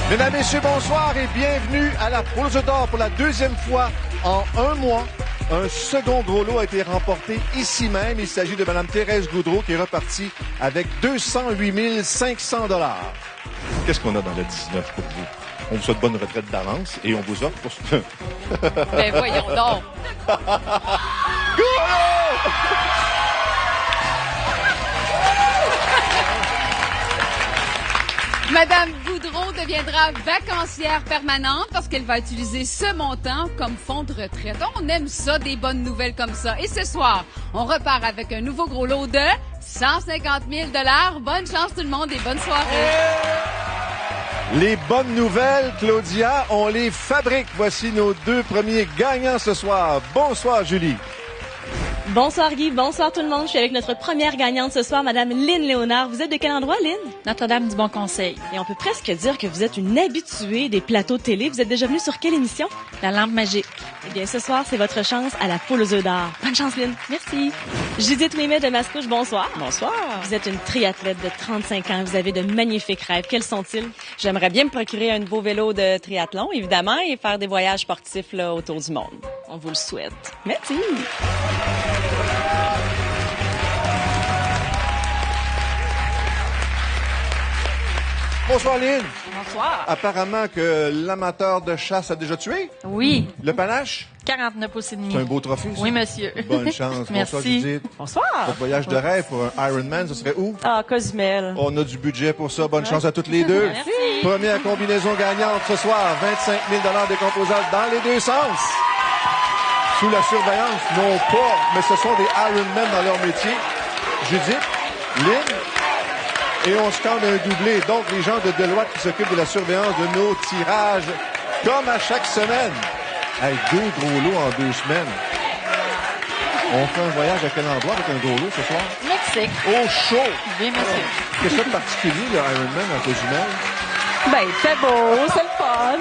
Mesdames, Messieurs, bonsoir et bienvenue à la Poule d'or pour la deuxième fois en un mois. Un second gros lot a été remporté ici même. Il s'agit de Mme Thérèse Goudreau qui est repartie avec 208 500 $. Qu'est-ce qu'on a dans le 19 pour vous? On vous souhaite bonne retraite d'avance et on vous offre pour ce... Ben voyons donc! Madame Goudreau deviendra vacancière permanente parce qu'elle va utiliser ce montant comme fonds de retraite. On aime ça, des bonnes nouvelles comme ça. Et ce soir, on repart avec un nouveau gros lot de 150 000 $. Bonne chance tout le monde et bonne soirée. Les bonnes nouvelles, Claudia, on les fabrique. Voici nos deux premiers gagnants ce soir. Bonsoir, Julie. Bonsoir Guy, bonsoir tout le monde. Je suis avec notre première gagnante ce soir, Madame Lynn Léonard. Vous êtes de quel endroit, Lynn? Notre-Dame du Bon Conseil. Et on peut presque dire que vous êtes une habituée des plateaux de télé. Vous êtes déjà venue sur quelle émission? La lampe magique. Eh bien, ce soir, c'est votre chance à la Poule aux œufs d'or. Bonne chance, Lynn. Merci. Judith Ouimet de Mascouche, bonsoir. Bonsoir. Vous êtes une triathlète de 35 ans. Vous avez de magnifiques rêves. Quels sont-ils? J'aimerais bien me procurer un nouveau vélo de triathlon, évidemment, et faire des voyages sportifs là, autour du monde. On vous le souhaite. Merci. Bonsoir, Lynn. Bonsoir. Apparemment que l'amateur de chasse a déjà tué. Oui. Le panache? 49 pouces et demi. C'est un beau trophée, ça. Oui, monsieur. Bonne chance. Merci. Bonsoir, Judith. Bonsoir. Votre voyage de rêve pour un Ironman, ce serait où? Ah, Cozumel. On a du budget pour ça. Bonne chance à toutes les deux. Merci. Première combinaison gagnante ce soir. 25 000 $ décomposables dans les deux sens. Sous la surveillance, non pas, mais ce sont des Ironmen dans leur métier. Judith, Lynn, et on scande un doublé. Donc, les gens de Deloitte qui s'occupent de la surveillance de nos tirages, comme à chaque semaine. Hey, 2 gros lots en 2 semaines. On fait un voyage à quel endroit avec un gros lot ce soir? Mexique. Au chaud! Oui, monsieur. Qu'est-ce que c'est de particulier, le Ironman en Cozumel? Ben, c'est beau, c'est le fun.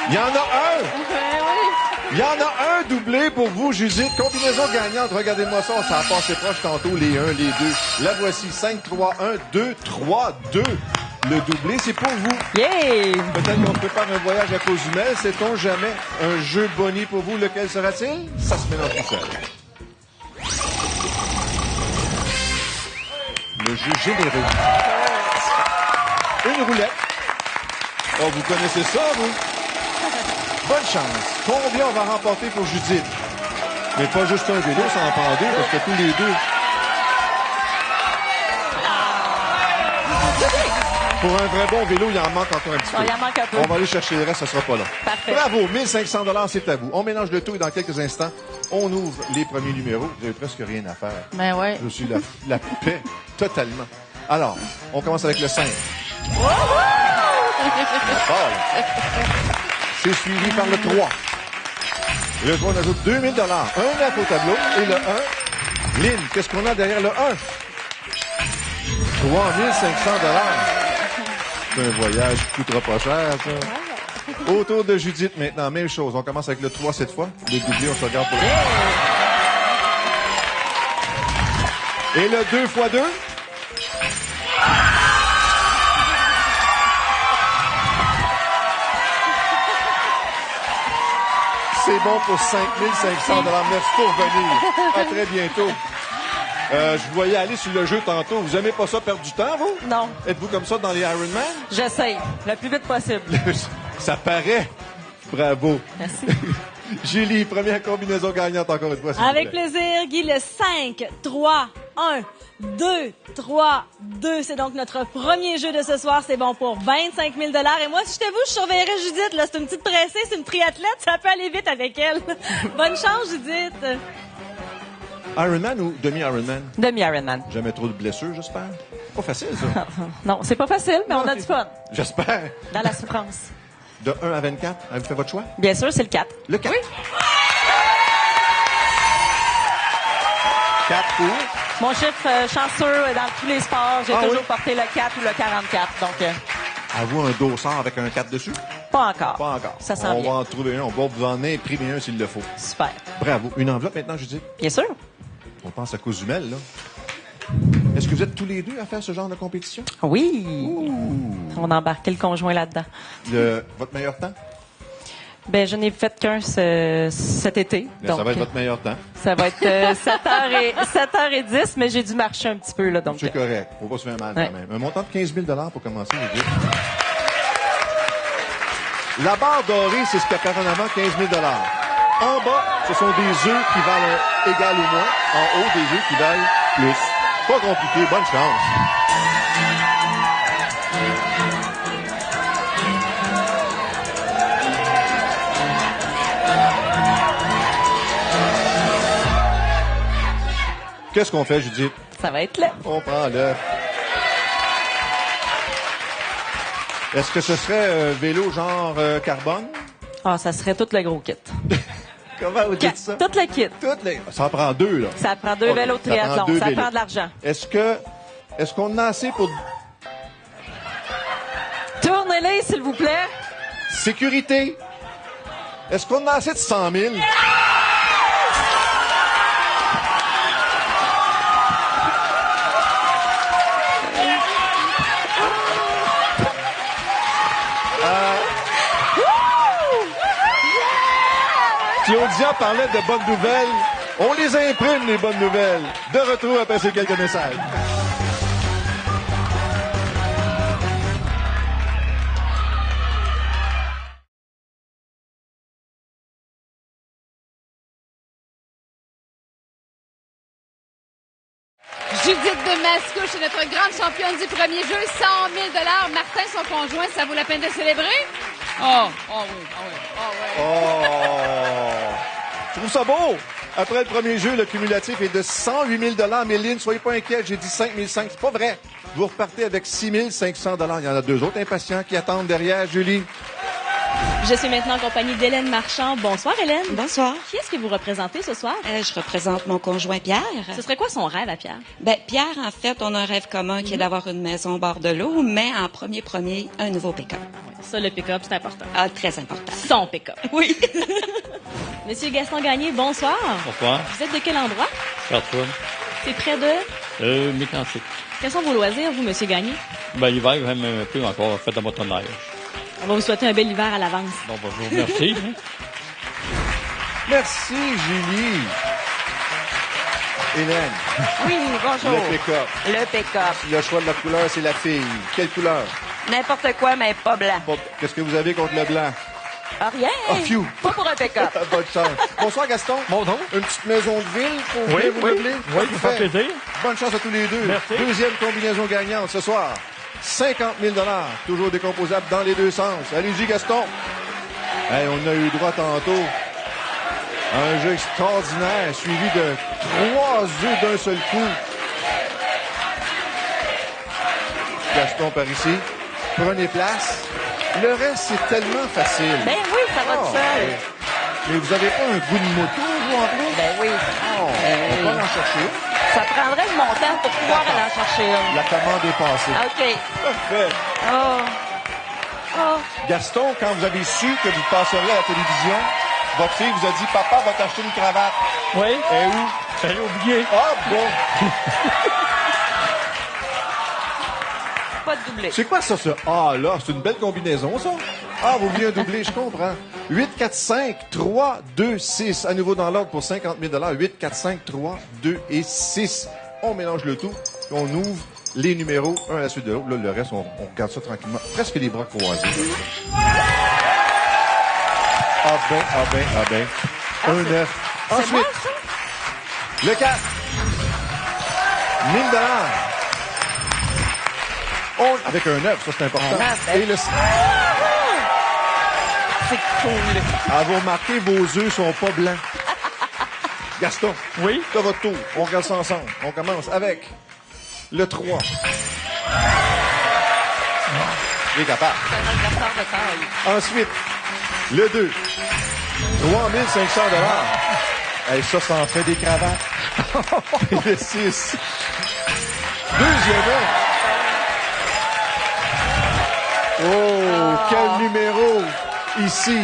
Il y en a un! Oui. Il y en a un doublé pour vous, Judith. Combinaison gagnante. Regardez-moi ça. Ça a passé proche tantôt, les 1, les 2. La voici. 5, 3, 1, 2, 3, 2. Le doublé, c'est pour vous. Yeah! Peut-être qu'on peut faire un voyage à Cozumel. Sait-on jamais? Un jeu boni pour vous. Lequel sera-t-il? Ça se mélange tout seul. Le jeu généreux. Une roulette. Oh, vous connaissez ça, vous? Bonne chance. Combien on va remporter pour Judith? Mais pas juste un vélo, ça en prend 2, parce que tous les deux. Pour un vrai bon vélo, il en manque encore un petit peu. Il en manque un peu. On va aller chercher le reste, ça sera pas long. Parfait. Bravo, 1500 $, c'est à vous. On mélange le tout et dans quelques instants, on ouvre les premiers numéros. Vous avez presque rien à faire. Ben ouais. Je suis la paix, totalement. Alors, on commence avec le 5. C'est suivi par le 3. Le 3, on ajoute 2000 $. Un 9 au tableau. Et le 1. Lynn, qu'est-ce qu'on a derrière le 1? 3500 $. C'est un voyage qui coûtera pas cher, ça. Autour de Judith, maintenant, même chose. On commence avec le 3 cette fois. Le doublé, on se regarde pour le... Et le 2 x 2? C'est bon pour 5500 $. Merci pour venir. À très bientôt. Je vous voyais aller sur le jeu tantôt. Vous aimez pas ça perdre du temps, vous? Non. Êtes-vous comme ça dans les Ironman? J'essaye. Le plus vite possible. Ça paraît. Bravo. Merci. Julie, première combinaison gagnante encore une fois. s'il vous Avec plaît. plaisir, Guy, le 5, 3, 1, 2, 3, 2. C'est donc notre premier jeu de ce soir. C'est bon pour 25 000 $. Et moi, si j'étais vous, je surveillerais Judith. Là, c'est une petite pressée, c'est une triathlète. Ça peut aller vite avec elle. Bonne chance, Judith. Ironman ou demi-Ironman? Demi-Ironman. Jamais trop de blessures, j'espère. Pas facile, ça. Non, c'est pas facile, mais on a Ok. du fun. J'espère. Dans la souffrance. De 1 à 24, avez-vous fait votre choix? Bien sûr, c'est le 4. Le 4. 4 pour... Mon chiffre chanceux dans tous les sports, j'ai Ah toujours oui? porté le 4 ou le 44. Donc, À vous un dossard avec un 4 dessus? pas encore. Pas encore. Ça sent On bien. va en trouver un. On va vous en imprimer un s'il le faut. Super. Bravo. Une enveloppe maintenant, Judith? Bien sûr. On pense à Cozumel, là. Est-ce que vous êtes tous les deux à faire ce genre de compétition? Oui. Ouh. On a embarqué le conjoint là-dedans. Votre meilleur temps? Ben, je n'ai fait qu'un cet été. Bien, ça va être votre meilleur temps. Ça va être 7h10, mais j'ai dû marcher un petit peu, là, donc. C'est correct. Faut pas se faire mal, Ouais. quand même. Un montant de 15 000 pour commencer, je dis. La barre dorée, c'est ce qui apparaît en avant, 15 000 En bas, ce sont des œufs qui valent égal ou moins. En haut, des œufs qui valent plus. Pas compliqué. Bonne chance. Qu'est-ce qu'on fait, Judith? Ça va être là. On prend l'œuf. Est-ce que ce serait vélo genre carbone? Ah, ça serait tout le gros kit. Comment vous dites ça? Tout le kit. Ça en prend deux, là. Ça prend 2 Ok, vélos de ça prend triathlon. deux Ça vélos. prend de l'argent. Est-ce qu'on a assez pour Tournez-les, s'il vous plaît. sécurité? Est-ce qu'on a assez de 100 000? Claudia parlait de bonnes nouvelles. On les imprime, les bonnes nouvelles. De retour après ces quelques messages. Judith de Mascouche est notre grande championne du premier jeu. 100 000 Martin, son conjoint, ça vaut la peine de célébrer? Oh oui. Oh! Je trouve ça beau! Après le premier jeu, le cumulatif est de 108 000 Méline, soyez pas inquiets, j'ai dit 5 500. C'est pas vrai. Vous repartez avec 6 500 Il y en a deux autres impatients qui attendent derrière, Julie. Je suis maintenant en compagnie d'Hélène Marchand. Bonsoir, Hélène. Bonsoir. Qui est-ce que vous représentez ce soir? Je représente mon conjoint Pierre. Ce serait quoi son rêve à Pierre? Ben, Pierre, en fait, on a un rêve commun qui est d'avoir une maison au bord de l'eau, mais en premier, un nouveau pick-up. Ça, le pick-up, c'est important. Ah, très important. Son pick-up. Oui. Monsieur Gaston Gagné, bonsoir. Bonsoir, Vous êtes de quel endroit? Chartreux. C'est près de... Mécantique. Quels sont vos loisirs, vous, Monsieur Gagné? Ben, l'hiver, j'aime un peu encore faire de motoneige. On va vous souhaiter un bel hiver à l'avance. Bon, bonjour, merci. Merci, Julie. Hélène, Oui, bonjour. le pick-up. Le pick-up. Le choix de la couleur, c'est la fille. Quelle couleur? N'importe quoi, mais pas blanc. Qu'est-ce que vous avez contre le blanc? Ah, rien. Ah, phew. Pas pour un pick-up. Bonne chance. Bonsoir, Gaston. Bonjour. Une petite maison de ville pour Oui, venir vous oui. meubler? Oui, ça Parfait. fait plaisir. Bonne chance à tous les deux. Merci. Deuxième combinaison gagnante ce soir. 50 000 toujours décomposables dans les deux sens. Allez-y, Gaston. Hey, on a eu droit tantôt. Un jeu extraordinaire, suivi de 3 œufs d'un seul coup. Gaston par ici. Prenez place. Le reste, c'est tellement facile. Ben oui, ça va Oh, tout seul. mais vous avez pas un goût de moto, vous, en plus? Ben oui. Oh, on va en chercher une. Ça prendrait de mon temps pour pouvoir aller en chercher une. La commande est passée. OK. Parfait. Oh. Gaston, quand vous avez su que vous passeriez à la télévision, votre fille vous a dit, papa va t'acheter une cravate. Oui, Et où? j'allais oublier. Ah, bon. Pas de doublé. C'est quoi ça, ce A là? C'est une belle combinaison, ça? Ah, vous vouliez un doublé, je comprends. 8, 4, 5, 3, 2, 6. À nouveau dans l'ordre pour 50 000 8, 4, 5, 3, 2 et 6. On mélange le tout, puis on ouvre les numéros, un à la suite de l'autre. Là, le reste, on regarde ça tranquillement. Presque les bras croisés. Ah ben. Un 9. C'est Ensuite, moi, ça? le 4. 1000 avec un 9, ça c'est important. Un 9, Et le... C'est cool. Ah, vous remarquez, vos œufs sont pas blancs. Gaston, Oui, t'as votre tour. On regarde ça ensemble. On commence avec le 3. Il est capable. C'est un adversaire de taille. Ensuite, le 2. 3 500 Hey, ça en fait des cravates. Et le 6. Deuxièmement. Oh, quel numéro ici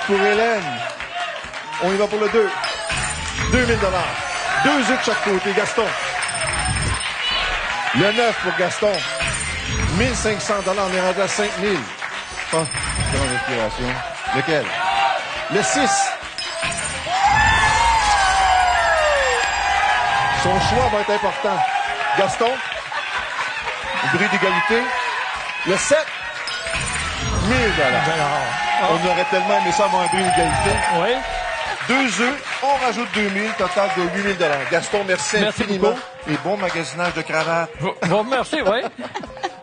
pour Hélène. On y va pour le 2. 2000 $. 2 œufs de chaque côté. Gaston. Le 9 pour Gaston. 1500 $. On est rendu à 5000. Ah, grande respiration. Lequel? Le 6. Son choix va être important. Gaston. Bruit d'égalité. Le 7. 1000 $. On aurait tellement aimé ça avoir un bruit d'égalité. Oui. 2 œufs, on rajoute 2000, total de 8000 $. Gaston, merci infiniment. beaucoup. Et bon magasinage de cravates. Bon, merci, oui.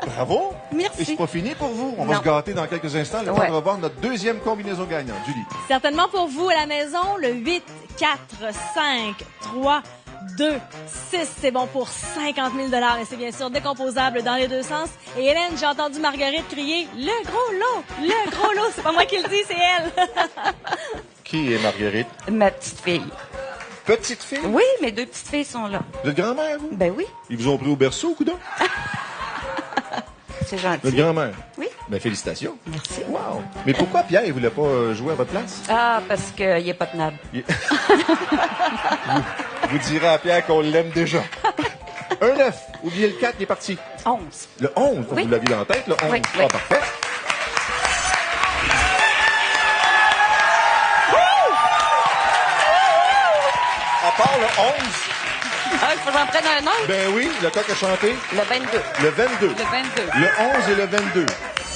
Bravo. Merci. Et c'est pas fini pour vous. On va Non. se gâter dans quelques instants. Le temps de revoir notre deuxième combinaison gagnante. Julie. Certainement pour vous à la maison, le 8, 4, 5, 3, 2, 6. C'est bon pour 50 000 $. Et c'est bien sûr décomposable dans les deux sens. Et Hélène, j'ai entendu Marguerite crier « Le gros lot! Le gros lot! » C'est pas moi qui le dis, c'est elle. Qui est Marguerite? Ma petite fille. Petite fille? Oui, mes 2 petites filles sont là. Votre grand-mère, vous? Ben oui, Ils vous ont pris au berceau, coudonc? c'est gentil. Votre grand-mère? Oui. Ben, félicitations. Merci. Wow. Mais pourquoi Pierre, il voulait pas jouer à votre place? Ah, parce qu'il n'est pas tenable. Vous direz à Pierre qu'on l'aime déjà. Un 9. Oubliez le 4, il est parti. 11. Le 11, Oui. vous l'aviez en tête, le 11. Oui, Ah, oui. parfait. À part le 11, Ah, il faut que j'en prenne un autre. ben oui, le coq a chanté. Le 22. Le 22. Le 22. Le 11 et le 22.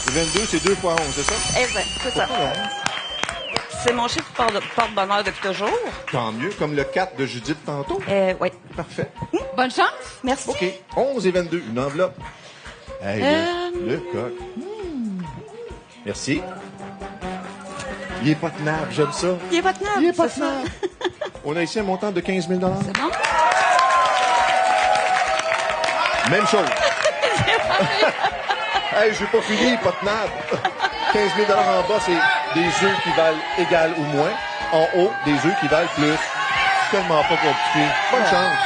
Le 22, c'est 2 fois 11, c'est ça? Eh ben, c'est ça. Pourquoi le 11? C'est mon chiffre porte-bonheur depuis toujours. Tant mieux, comme le 4 de Judith tantôt. Oui. Parfait. Bonne chance. Merci. OK. 11 et 22, une enveloppe. Hey, le coq. Merci. Il est pas tenable, j'aime ça. Il est pas tenable. Il est pas c'est ça. tenable. On a ici un montant de 15 000 $. C'est bon? Même chose. Hey, j'ai pas fini, pas tenable. 15 000 $ en bas, c'est des œufs qui valent égal ou moins. En haut, des œufs qui valent plus. C'est tellement pas compliqué. Bonne chance.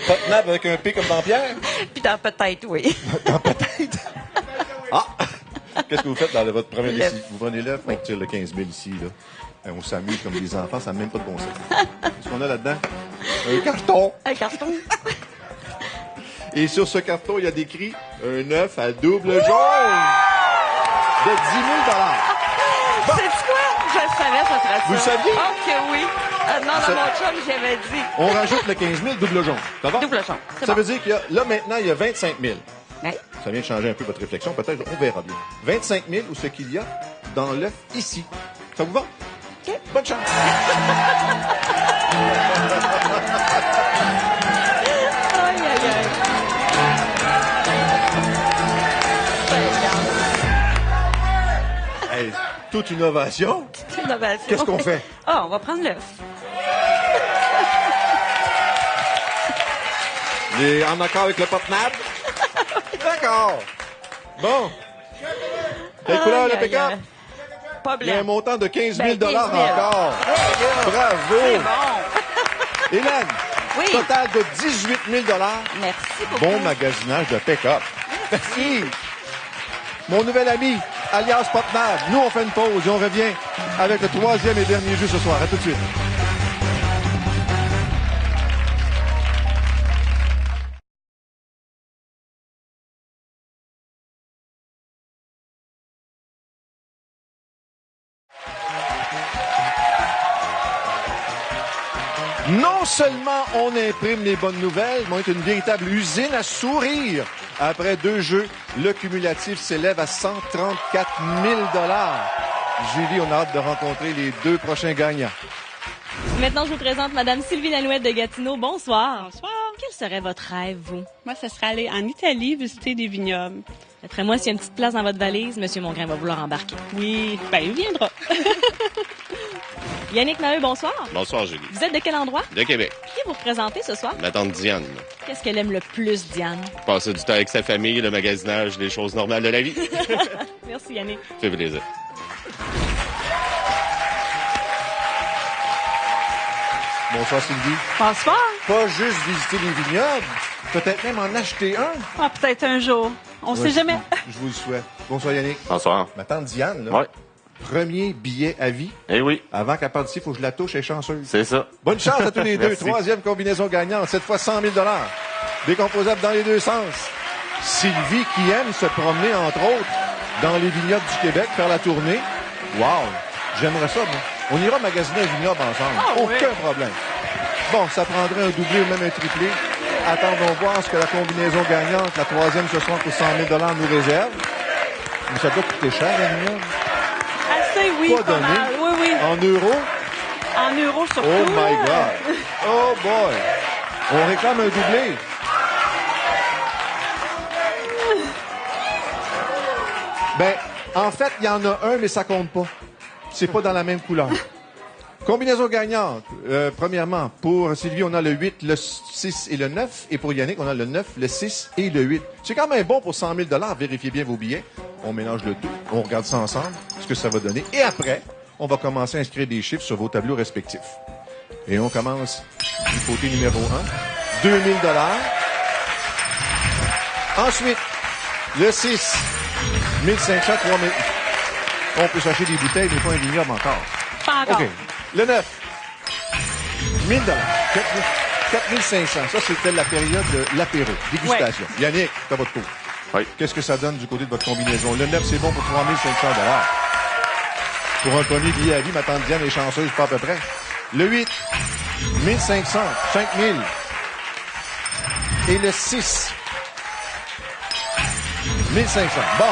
Pas tenable avec un P comme dans Pierre? Puis dans peut-être, oui. Dans peut-être. Ah! Qu'est-ce que vous faites dans votre premier L'œuf. défi? Vous prenez l'œuf, on tire le 15 000 ici, là. Et on s'amuse comme des enfants, ça n'a même pas de bon sens. Qu'est-ce qu'on a là-dedans? Un carton. Un carton. Et sur ce carton, il y a décrit un œuf à double jaune de 10 000 $. C'est quoi? Je le savais, ça serait ça. Vous le saviez? Oh que oui. Non, Ça- dans mon chum, j'avais dit. On rajoute le 15 000 double jaune. Ça va? Double jaune, c'est Ça bon. veut dire qu'il y a, là, maintenant, il y a 25 000. Ouais. Ça vient de changer un peu votre réflexion, peut-être, on verra bien. 25 000 ou ce qu'il y a dans l'œuf ici. Ça vous va? OK. Bonne chance! Aïe, aïe, aïe. Hey, toute une ovation. C'est une innovation. Qu'est-ce qu'on fait? Ah, on va prendre l'œuf. Les, en accord avec le pot-nab? D'accord. Bon. Quelle couleur le Aïe, aïe, pick-up? aïe. Pas Il y a un blanc. montant de 15 000 Ben, 15 000. encore. Bravo. C'est bon. Hélène, Oui. total de 18 000 Merci beaucoup. Bon magasinage de pick-up. Merci. Mon nouvel ami, alias Potnab. Nous, on fait une pause et on revient avec le troisième et dernier jeu ce soir. À tout de suite. Non seulement on imprime les bonnes nouvelles, mais on est une véritable usine à sourire. Après 2 jeux, le cumulatif s'élève à 134 000 $. Julie, on a hâte de rencontrer les 2 prochains gagnants. Maintenant, je vous présente Madame Sylvie Lanouette de Gatineau. Bonsoir. Bonsoir. Quel serait votre rêve, vous? Moi, ça serait aller en Italie visiter des vignobles. D'après moi, s'il y a une petite place dans votre valise, Monsieur Mongrain va vouloir embarquer. Oui, ben il viendra. Yannick Maheu, bonsoir. Bonsoir, Julie. Vous êtes de quel endroit? De Québec. Qui vous représentez ce soir? Ma tante Diane. Qu'est-ce qu'elle aime le plus, Diane? Passer du temps avec sa famille, le magasinage, les choses normales de la vie. Merci, Yannick. Fait plaisir. Bonsoir, Sylvie. Bonsoir. Pas juste visiter les vignobles, peut-être même en acheter un. Ah, peut-être un jour. On sait jamais. Je vous le souhaite. Bonsoir, Yannick. Bonsoir. Ma tante Diane, là. Ouais. Premier billet à vie. Eh oui, Avant qu'elle parte d'ici, il faut que je la touche, elle est chanceuse. c'est ça. Bonne chance à tous les deux. Merci. Troisième combinaison gagnante, cette fois 100 000 décomposables dans les deux sens. Sylvie qui aime se promener, entre autres, dans les vignobles du Québec, faire la tournée. Wow! J'aimerais ça, moi. On ira magasiner un vignoble ensemble. Ah, oui. Aucun problème. Bon, ça prendrait un doublé ou même un triplé. Attendons voir ce que la combinaison gagnante, la troisième ce soir pour 100 000 nous réserve. Mais ça doit coûter cher, un vignoble. Assez, oui, Pas pas donné. mal. Oui, oui. En euros. En euros surtout. Oh my là. God! Oh boy! On réclame un doublé. Ben, en fait, il y en a un, mais ça compte pas. C'est pas dans la même couleur. Combinaison gagnante. Premièrement, pour Sylvie, on a le 8, le 6 et le 9. Et pour Yannick, on a le 9, le 6 et le 8. C'est quand même bon pour 100 000 $. Vérifiez bien vos billets. On mélange le tout. On regarde ça ensemble, ce que ça va donner. Et après, on va commencer à inscrire des chiffres sur vos tableaux respectifs. Et on commence du côté numéro 1. 2 000 $. Ensuite, le 6, 1 500, 3 000. On peut s'acheter des bouteilles, mais pas un vignoble encore. Pas encore. OK. Le 9, 1 000 $. 4 500. Ça, c'était la période de l'apéro. Dégustation. Yannick, t'as votre tour. Oui. Qu'est-ce que ça donne du côté de votre combinaison? Le 9, c'est bon pour 3 500 $. Pour un premier billet à vie, ma tante Diane est chanceuse, pas à peu près. Le 8, 1 500, 5 000. Et le 6, 1 500. Bon.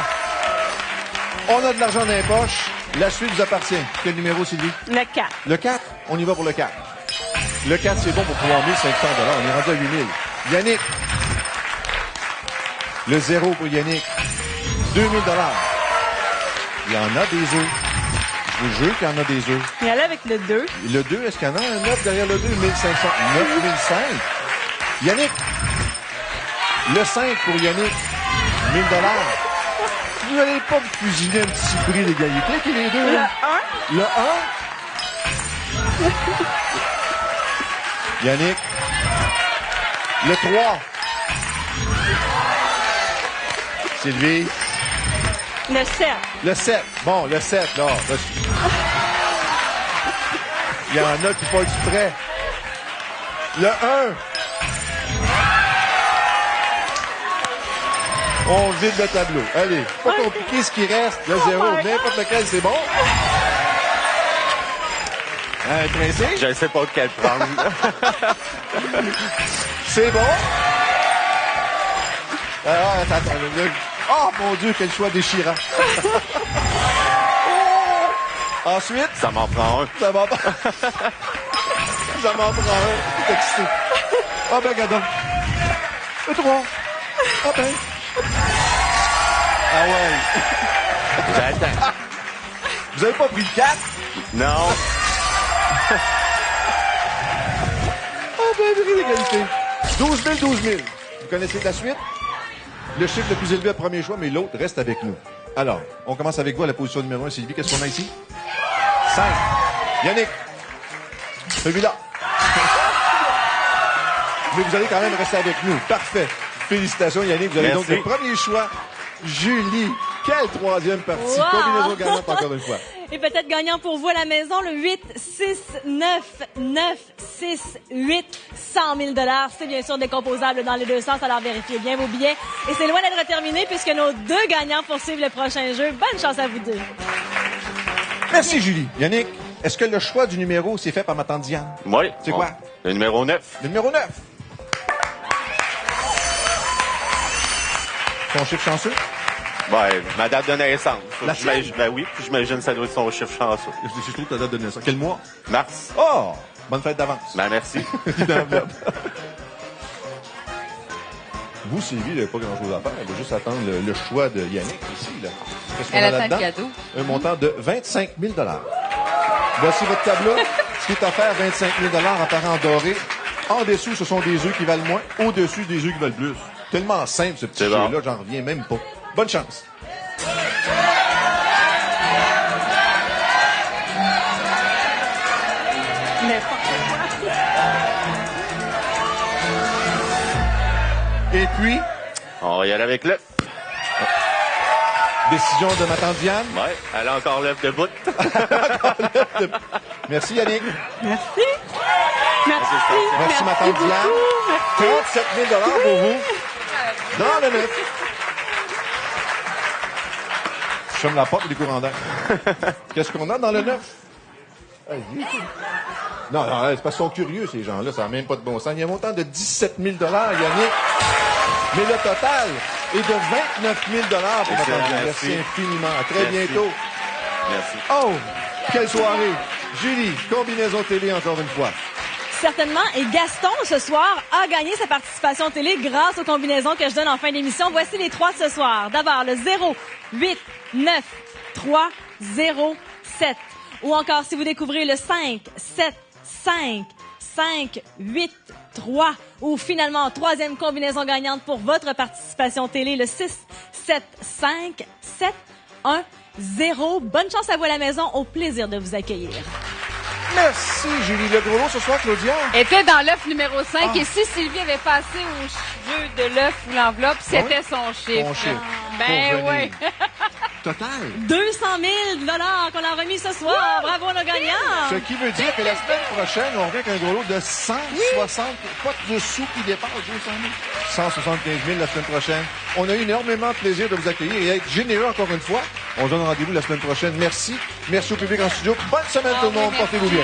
On a de l'argent dans les poches. La suite vous appartient. Quel numéro, Sylvie? Le 4. Le 4, on y va pour le 4. Le 4, c'est bon pour 3 500 $. On est rendu à 8 000. Yannick. Le 0 pour Yannick. 2 000 $. Il y en a des œufs. Je vous jure qu'il y en a des œufs. Il y allait avec le 2. Le 2, est-ce qu'il y en a un 9 derrière le 2? 1 500. 9 500. Yannick. Le 5 pour Yannick. 1 000 $. Vous n'allez pas me cuisiner un petit prix d'égalité qui les deux? Le 1. Le 1. Yannick. Le 3. Sylvie. Le 7. Le 7. Bon, le 7, là. Il y en a qui font exprès. Le 1. On vide le tableau. Allez, pas compliqué ce qui reste. Le 0, n'importe lequel, c'est bon. Tracé? Je ne sais pas lequel prendre. C'est bon. Alors, attends. Oh, mon Dieu, quel choix déchirant. Ensuite, Ça m'en prend un. ça m'en prend un. Tout excité. Ah ben, regarde donc. Le 3. Ah ben. Ah ouais. J'attends. Vous avez pas pris le 4? Non. Ah ben, prix d'égalité. 12 000, 12 000. Vous connaissez la suite? Le chiffre le plus élevé à premier choix, mais l'autre reste avec nous. Alors, on commence avec vous à la position numéro 1. Sylvie, qu'est-ce qu'on a ici? 5. Yannick. Celui-là. Mais vous allez quand même rester avec nous. Parfait. Félicitations, Yannick. Vous avez Merci. donc le premier choix. Julie. Quelle troisième partie. Wow. Combinaison gagnante encore une fois. Et peut-être gagnant pour vous à la maison, le 8, 6, 9, 9, 6, 8, 100 000 $. C'est bien sûr décomposable dans les deux sens, alors vérifiez bien vos billets. Et c'est loin d'être terminé puisque nos deux gagnants poursuivent le prochain jeu. Bonne chance à vous deux. Merci, Julie. Yannick, est-ce que le choix du numéro s'est fait par ma tante Diane? Oui. C'est quoi? Le numéro 9. Le numéro 9. Ton chiffre chanceux? Ouais, ma date de naissance. La J'imagine- sienne? Ben oui, puis j'imagine que ça doit être son chiffre chanceux. Je trouve ta date de naissance. Quel mois? Mars. Oh! Bonne fête d'avance. Ben merci. Une enveloppe. Vous, Sylvie, vous n'avez pas grand-chose à faire. Elle va juste attendre le choix de Yannick ici. Là. Qu'est-ce qu'on Elle a attend le là-dedans? cadeau. Un montant de 25 000 $. Voici votre tableau. Ce qui est offert, 25 000 $ en parent doré. En dessous, ce sont des œufs qui valent moins. Au-dessus, des œufs qui valent plus. Tellement simple, ce petit C'est bon. jeu-là, j'en reviens même pas. Bonne chance. N'importe quoi. Et puis, On va y aller avec l'œuf. décision de ma tante Diane. Ouais, elle a encore l'œuf de bout. Merci Yannick. Merci. Merci. Merci ma tante Diane. beaucoup. 47 000 $ pour vous. Dans le 9. Je ferme la porte des courants d'air. Qu'est-ce qu'on a dans le 9? Non, non, c'est parce qu'ils sont curieux, ces gens-là. Ça n'a même pas de bon sens. Il y a un montant de 17 000 $, Yannick. Mais le total est de 29 000 $ pour ma tante Diane. Merci Merci. infiniment. À très Merci. bientôt. Merci. Oh, quelle soirée. Julie, combinaison télé encore une fois. Certainement. Et Gaston, ce soir, a gagné sa participation télé grâce aux combinaisons que je donne en fin d'émission. Voici les 3 de ce soir. D'abord, le 0, 8, 9, 3, 0, 7. Ou encore, si vous découvrez le 5, 7, 5, 5, 8, 3. Ou finalement, troisième combinaison gagnante pour votre participation télé, le 6, 7, 5, 7, 1, 0. Bonne chance à vous à la maison. Au plaisir de vous accueillir. Merci, Julie. Le gros lot ce soir, Claudia. Était dans l'œuf numéro 5 et si Sylvie avait passé au cheveu de l'œuf ou l'enveloppe, c'était son chiffre. Ton chiffre. Ben Pour oui. venir. Total. 200 000 $ qu'on a remis ce soir. Bravo à nos gagnants. Ce qui veut dire que la semaine prochaine, on revient avec un gros lot de 160, pas de sous qui dépassent 200 000. 175 000 la semaine prochaine. On a eu énormément de plaisir de vous accueillir et être généreux encore une fois. On se donne rendez-vous la semaine prochaine. Merci. Merci au public en studio. Bonne semaine tout le monde. Portez-vous bien.